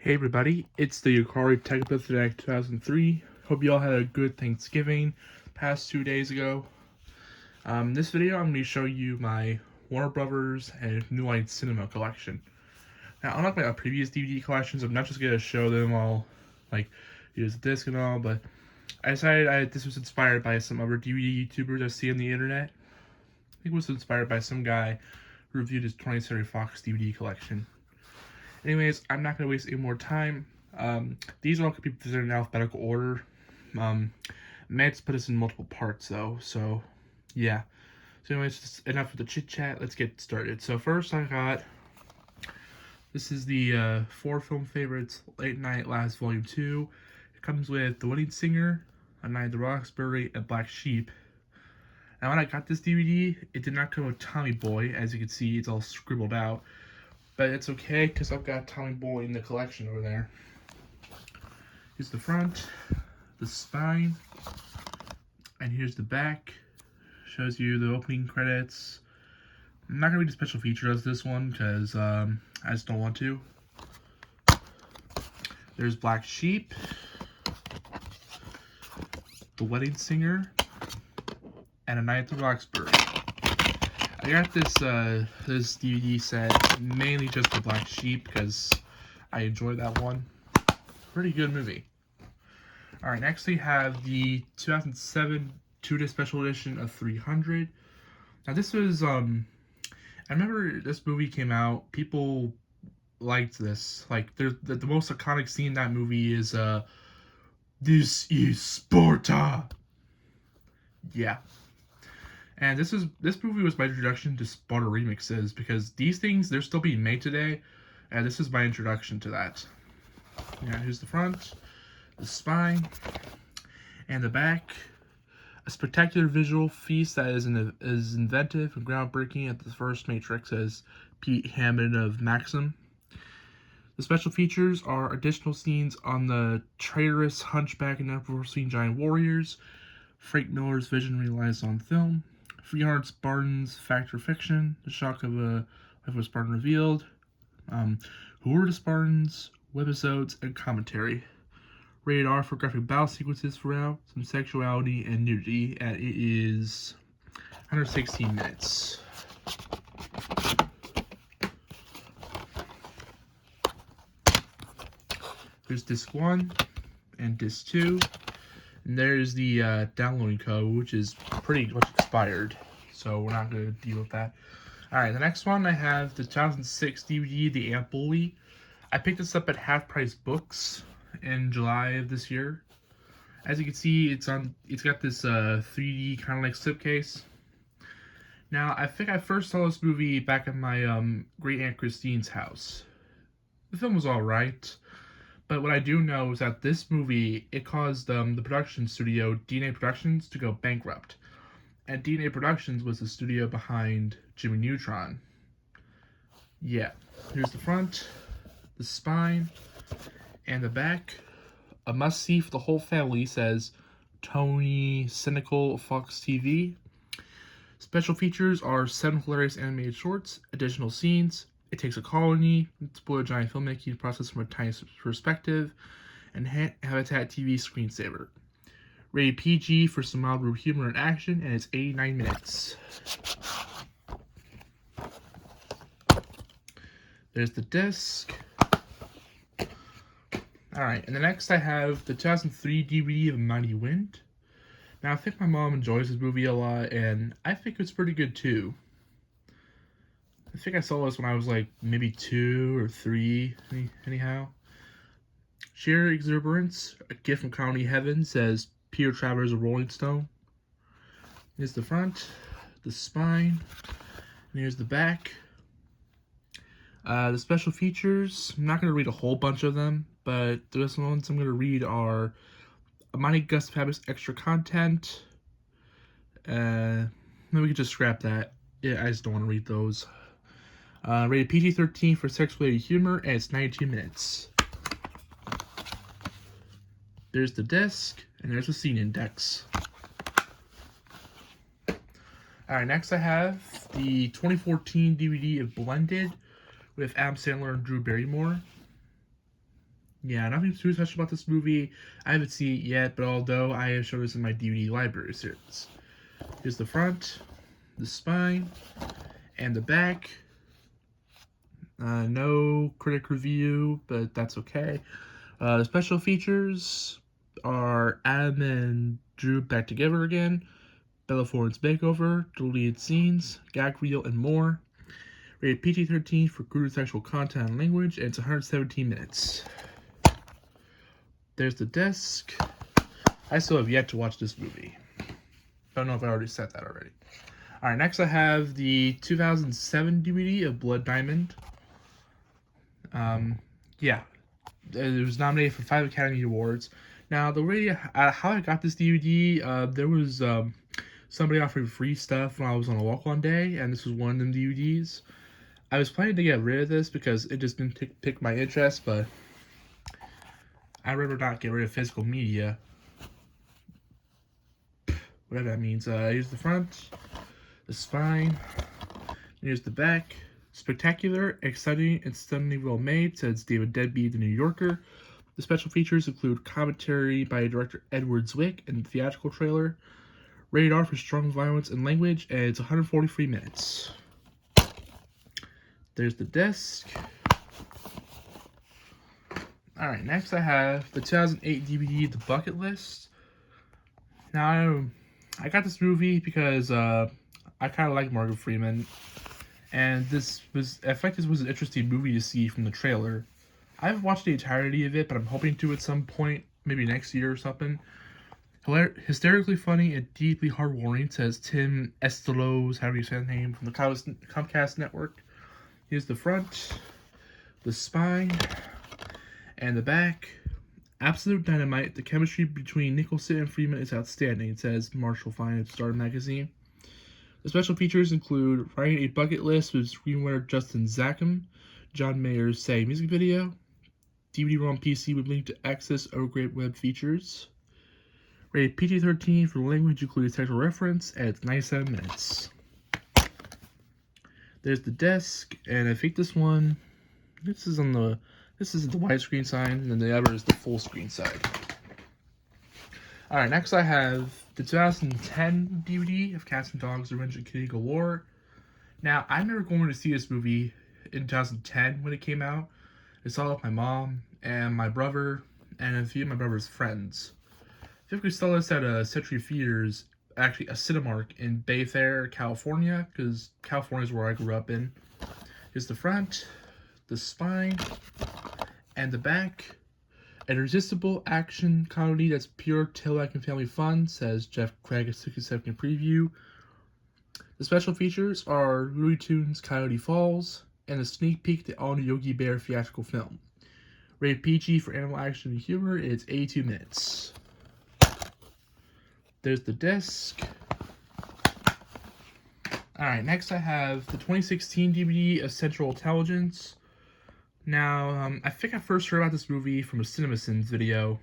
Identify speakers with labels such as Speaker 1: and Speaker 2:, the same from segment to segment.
Speaker 1: Hey everybody, it's the Yukari Tech Epidemic 2003. Hope you all had a good Thanksgiving past 2 days ago. This video I'm going to show you my Warner Brothers and New Line Cinema collection. Now, unlike my previous DVD collections, I'm not just going to show them all, like, here's the disc and all, but I decided this was inspired by some other DVD YouTubers I see on the internet. I think it was inspired by some guy who reviewed his 20th Century Fox DVD collection. Anyways, I'm not going to waste any more time. These all could be presented in alphabetical order. Matt's put us in multiple parts, though, so yeah. So anyways, just enough with the chit-chat. Let's get started. So first I got, this is the 4 film favorites, Late Night Last Volume 2. It comes with The Wedding Singer, A Night at the Roxbury, and Black Sheep. Now when I got this DVD, it did not come with Tommy Boy. As you can see, it's all scribbled out. But it's okay, because I've got Tommy Boy in the collection over there. Here's the front, the spine, and here's the back. Shows you the opening credits. I'm not going to read the special features of this one, because I just don't want to. There's Black Sheep, The Wedding Singer, and A Night at the Roxbury. I got this this DVD set mainly just for Black Sheep because I enjoyed that one. Pretty good movie. Alright, next we have the 2007 2-disc special edition of 300. Now this was, I remember this movie came out, people liked this. Like, the most iconic scene in that movie is, "This is Sparta!" Yeah. And this movie was my introduction to Sparta remixes, because these things, they're still being made today, and this is my introduction to that. Yeah, here's the front, the spine, and the back. A spectacular visual feast that is inventive and groundbreaking at the first Matrix, says Pete Hammond of Maxim. The special features are additional scenes on the traitorous hunchback and unforeseen giant warriors, Frank Miller's vision realized on film, 300 Spartans fact or fiction, the shock of a Spartan revealed, who were the Spartans, webisodes, and commentary. Rated R for graphic battle sequences throughout, some sexuality and nudity, and it is 116 minutes. There's disc 1 and disc 2. And there's the downloading code, which is pretty much expired, so we're not going to deal with that. Alright, the next one I have the 2006 DVD, The Ant Bully. I picked this up at Half Price Books in July of this year. As you can see, it's got this 3D kind of like slipcase. Now, I think I first saw this movie back at my great aunt Christine's house. The film was alright. But what I do know is that this movie, it caused the production studio, DNA Productions, to go bankrupt. And DNA Productions was the studio behind Jimmy Neutron. Yeah. Here's the front, the spine, and the back. A must-see for the whole family, says Tony Cynical Fox TV. Special features are 7 hilarious animated shorts, additional scenes. It takes a colony, explore a giant filmmaking process from a tiny perspective, and Habitat TV screensaver. Rated PG for some mild humor and action, and it's 89 minutes. There's the disc. Alright, and the next I have the 2003 DVD of Mighty Wind. Now, I think my mom enjoys this movie a lot, and I think it's pretty good too. I think I saw this when I was like maybe 2 or 3, anyhow. Sheer exuberance, a gift from comedy heaven, says Peter Travers of Rolling Stone. Here's the front, the spine, and here's the back. The special features, I'm not going to read a whole bunch of them, but the ones I'm going to read are a Mighty Gus Fabulous extra content. Maybe we could just scrap that. Yeah, I just don't want to read those. Rated PG-13 for sex-related humor, and it's 92 minutes. There's the disc, and there's the scene index. Alright, next I have the 2014 DVD of Blended with Adam Sandler and Drew Barrymore. Yeah, nothing too special about this movie. I haven't seen it yet, but although I have shown this in my DVD library series. Here's the front, the spine, and the back. No critic review, but that's okay. The special features are Adam and Drew back together again, Bella Thorne's makeover, deleted scenes, gag reel, and more. Rated PG-13 for crude sexual content and language, and it's 117 minutes. There's the disc. I still have yet to watch this movie. I don't know if I already said that already. Alright, next I have the 2007 DVD of Blood Diamond. Yeah, it was nominated for 5 Academy Awards. Now, the way how I got this DVD, there was somebody offering free stuff when I was on a walk one day, and this was one of them DVDs. I was planning to get rid of this because it just didn't pick my interest, but I'd rather not get rid of physical media. Whatever that means. Here's the front, the spine, here's the back. Spectacular, exciting, and stunningly well made, says David Deadby, The New Yorker. The special features include commentary by director Edward Zwick and the theatrical trailer. Rated R for strong violence and language, and it's 143 minutes. There's the disc. Alright, next I have the 2008 DVD, The Bucket List. Now, I got this movie because I kind of like Morgan Freeman. And I feel like this was an interesting movie to see from the trailer. I haven't watched the entirety of it, but I'm hoping to at some point, maybe next year or something. Hysterically funny and deeply heartwarming, says Tim Estelos, however you say his name, from the Comcast network. Here's the front, the spine, and the back. Absolute dynamite. The chemistry between Nicholson and Freeman is outstanding, says Marshall Fine of Star Magazine. The special features include writing a bucket list with screenwriter Justin Zackham, John Mayer's Say music video, DVD-ROM PC with link to access O-grade web features. Rated PG-13 for language including sexual reference, and it's 97 minutes. There's the disc, and I think this is the widescreen side, and then the other is the full screen side. Alright, next I have the 2010 DVD of Cats and Dogs, Revenge of Kitty Galore. Now, I remember going to see this movie in 2010 when it came out. I saw it with my mom and my brother and a few of my brother's friends. I think we saw this at a Century Theaters, actually a Cinemark in Bay Fair, California, because California is where I grew up in. Here's the front, the spine, and the back. An irresistible action comedy that's pure tail-wagging family fun, says Jeff Craig at 60-second preview. The special features are Looney Tunes Coyote Falls and a sneak peek to all-new Yogi Bear theatrical film. Rated PG for animal action and humor, it's 82 minutes. There's the disc. Alright, next I have the 2016 DVD of Central Intelligence. Now, I think I first heard about this movie from a CinemaSins video.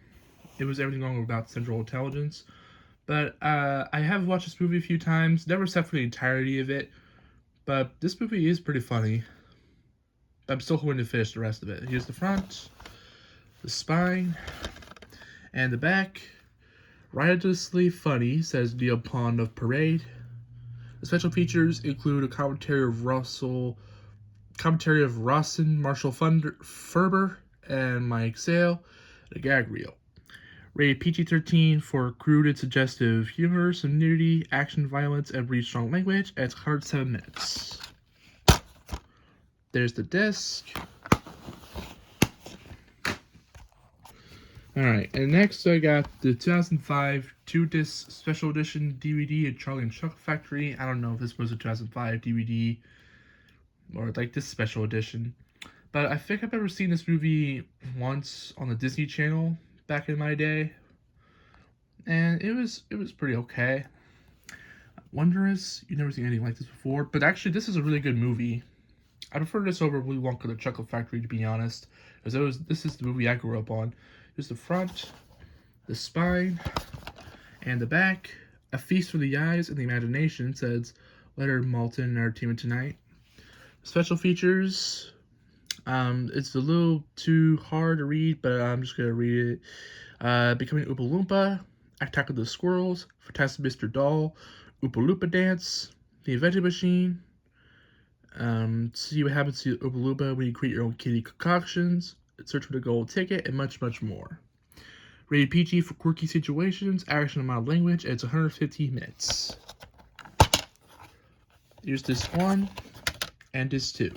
Speaker 1: It was everything wrong about Central Intelligence. But I have watched this movie a few times, never sat for the entirety of it. But this movie is pretty funny. I'm still going to finish the rest of it. Here's the front, the spine, and the back. Riotously funny, says Neil Pond of Parade. The special features include a commentary of Rawson, Marshall Ferber, and Mike Sale, and a gag reel. Rated PG-13 for crude and suggestive humor, some nudity, action, violence, and really strong language, and it's 107 minutes. There's the disc. Alright, and next I got the 2005 2-disc special edition DVD of Charlie and Chocolate Factory. I don't know if this was a 2005 DVD or like this special edition, but I think I've ever seen this movie once on the Disney Channel back in my day, and it was pretty okay. Wondrous, you've never seen anything like this before, but actually this is a really good movie. I prefer this over Willy Wonka the Chocolate Factory, to be honest, because this is the movie I grew up on. Here's the front, the spine, and the back. A feast for the eyes and the imagination, says Leonard Maltin Entertainment Tonight. Special features It's a little too hard to read, but I'm just gonna read it. Becoming Oompa Loompa, Attack of the Squirrels, Fantastic Mr. Doll, Oompa Loompa Dance, The Invention Machine, see what happens to Oompa Loompa when you create your own kitty concoctions, search for the gold ticket, and much, much more. Rated PG for quirky situations, action and mild language, and it's 115 minutes. Here's this one, and this two.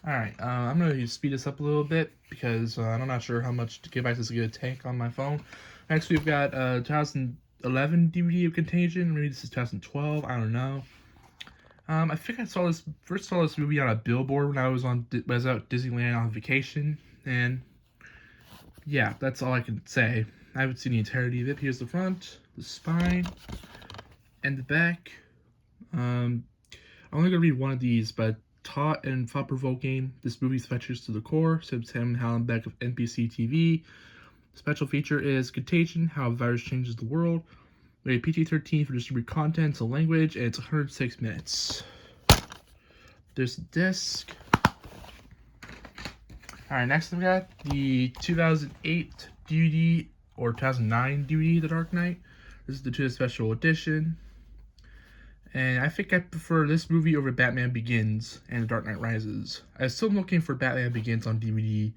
Speaker 1: Alright, I'm going to speed this up a little bit, because I'm not sure how much gigabytes this is going to take on my phone. Next, we've got 2011 DVD of Contagion. Maybe this is 2012, I don't know. I think I first saw this movie on a billboard when I was out at Disneyland on vacation, and yeah, that's all I can say. I haven't seen the entirety of it. Here's the front, the spine, and the back. I'm only gonna read one of these, but taut and thought-provoking, this movie's features to the core, said Sam Hallenbeck of NBC TV. Special feature is Contagion, How a Virus Changes the World. Rated PG-13 for distributed content to language, and it's 106 minutes. There's the disc. Alright, next we got the 2008 DVD, or 2009 DVD, The Dark Knight. This is the 2 special edition. And I think I prefer this movie over Batman Begins and The Dark Knight Rises. I'm still looking for Batman Begins on DVD.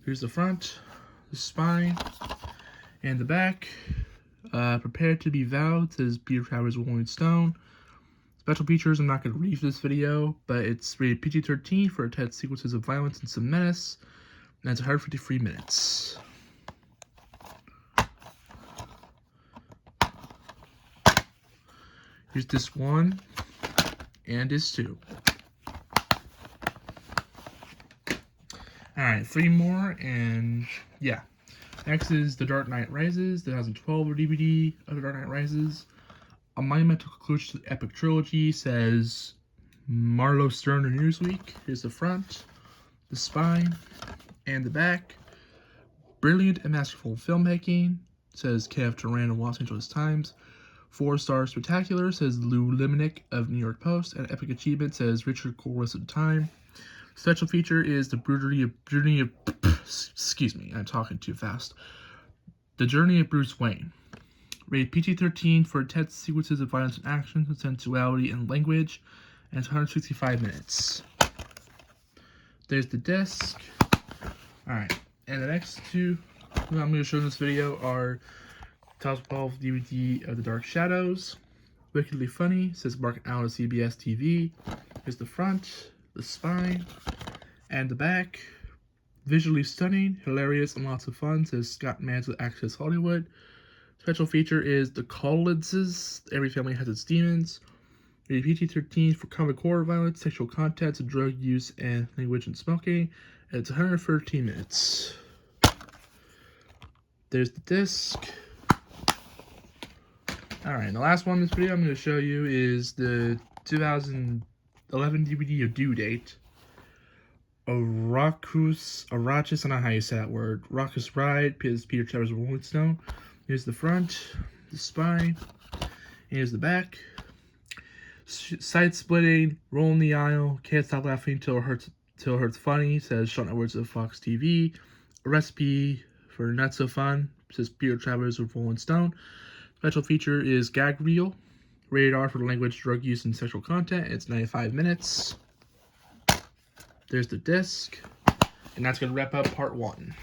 Speaker 1: Here's the front, the spine, and the back. Prepared to be vowed, says Peter Travers of Rolling Stone. Special features, I'm not going to read this video, but it's rated PG-13 for intense sequences of violence and some menace, and it's 153 minutes. Here's this one, and this two. Alright, 3 more, and yeah. Next is The Dark Knight Rises, the 2012 DVD of The Dark Knight Rises. A monumental conclusion to the epic trilogy, says Marlo Stern in Newsweek. Here's the front, the spine, and the back. Brilliant and masterful filmmaking, says Kev Duran of Los Angeles Times. 4-star spectacular, says Lou Limenick of New York Post. And epic achievement, says Richard Corliss of Time. Special feature is the journey of excuse me, I'm talking too fast. The Journey of Bruce Wayne. Rated PG-13 for intense sequences of violence and action, sensuality, and language, and it's 165 minutes. There's the disc. Alright, and the next two I'm going to show in this video are 2012 DVD of The Dark Shadows. Wickedly funny, says Mark Allen of CBS TV. Here's the front, the spine, and the back. Visually stunning, hilarious, and lots of fun, says Scott Mans with Access Hollywood. Special feature is The Collinses, Every Family Has Its Demons. Rated PG-13 for comic horror violence, sexual content, drug use, and language and smoking. And it's 113 minutes. There's the disc. Alright, the last one in this video I'm going to show you is the 2011 DVD of Due Date. Arrakis, I don't know how you say that word. Arrakis Ride, Peter Travers of Rolling Stone. Here's the front, the spine, here's the back. Side splitting, rolling the aisle, can't stop laughing till it hurts funny, says Sean Edwards of Fox TV. A recipe for not so fun, says Peter Travers of Rolling Stone. Special feature is gag reel, rated R for language, drug use, and sexual content. It's 95 minutes. There's the disc, and that's going to wrap up part 1.